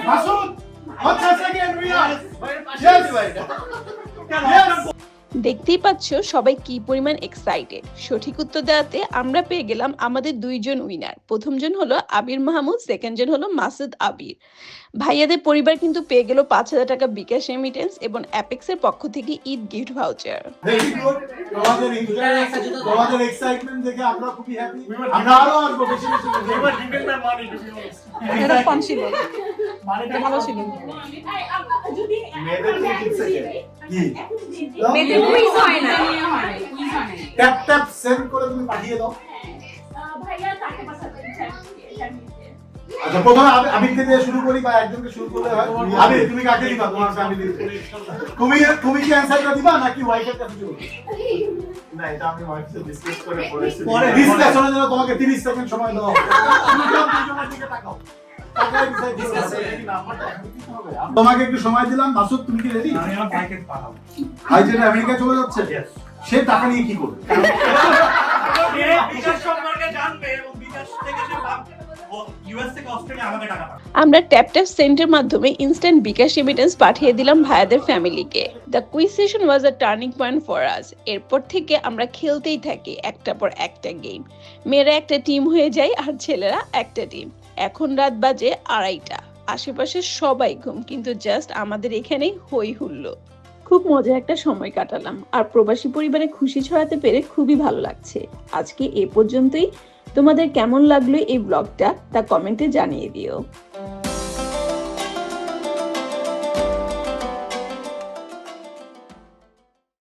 মাসুদ হচ্ছে second winner. Yes yes. দেখতেই পাচ্ছ সবাই কি পরিমাণ এক্সাইটেড। সঠিক উত্তর দেওয়াতে আমরা পেয়ে গেলাম আমাদের দুইজন উইনার। প্রথমজন হলো আবির মাহমুদ, সেকেন্ড জন হলো মাসুদ আবির। ভাইয়াদের পরিবার কিন্তু পেয়ে গেল 5,000 টাকা বিকাশ রেমিটেন্স এবং অ্যাপেক্সের পক্ষ থেকে Eid gift voucher. Very good. তোমাদের ইন্টারেস্ট, তোমাদের এক্সাইটমেন্ট দেখে আমরা খুবই হ্যাপি। আমরা আরো আসবো বেশি বেশি। এবার depend by money to be honest. এটা ফান ছিল, মানিটা ভালো ছিল। মেয়েদের কি জিতছে কে? কি? মেয়েদের কুইজ হয় না, ট্যাপ ট্যাপ সেন্ড করে তুমি পাঠিয়ে দাও। ভাইয়া তাকে পাঠাতে চাই। আচ্ছা, প্রথমে আবিরকে দিয়ে শুরু করি বা একজনকে শুরু করলে হয়। আবির, তুমি কাকে দিবা তোমার ফ্যামিলি? তুমি কি অ্যানসারটা দিবা নাকি ওয়াইফের কাছে দিবা? না, এটা আমি ওয়াইফের সাথে ডিসকাস করে বলেছি। পরে ডিসকাশনের জন্য তোমাকে 30 সেকেন্ড সময় দেওয়া হবে। তুমি দুজনের দিকে তাকাও। তাকাই ডিসকাস করে কি নাম্বারটা এখন দিতে হবে। তোমাকে একটু সময় দিলাম। মাসুদ, তুমি কি রেডি? আমি আমার ভাইকে পাঠাবো। ভাই যেটা আমেরিকা চলে যাচ্ছে, সে টাকা নিয়ে কি করবে? বিকাশ সম্পর্কে জানবে এবং বিকাশ থেকে সে ইউএস থেকে অস্ট্রেলিয়া আমাকে টাকা পাঠাবে। আমরা ট্যাপ ট্যাপ সেন্টের মাধ্যমে ইনস্ট্যান্ট বিকাশ রেমিটেন্স পাঠিয়ে দিলাম ভাইয়াদের ফ্যামিলিকে। The quiz session was a turning point for us. এরপর থেকে আমরা খেলতেই থাকি একটা পর একটা গেম। মেয়েরা একটা টিম হয়ে যায় আর ছেলেরা একটা টিম। এখন রাত বাজে 2:30। আশেপাশে সবাই ঘুম, কিন্তু জাস্ট আমাদের এখানেই হই হুল্লো। খুব মজার একটা সময় কাটালাম আর প্রবাসী পরিবারে খুশি ছড়াতে পেরে খুবই ভালো লাগছে। আজকে এ পর্যন্তই। তোমাদের কেমন লাগলো এই ব্লগটা তা কমেন্টে জানিয়ে দিও।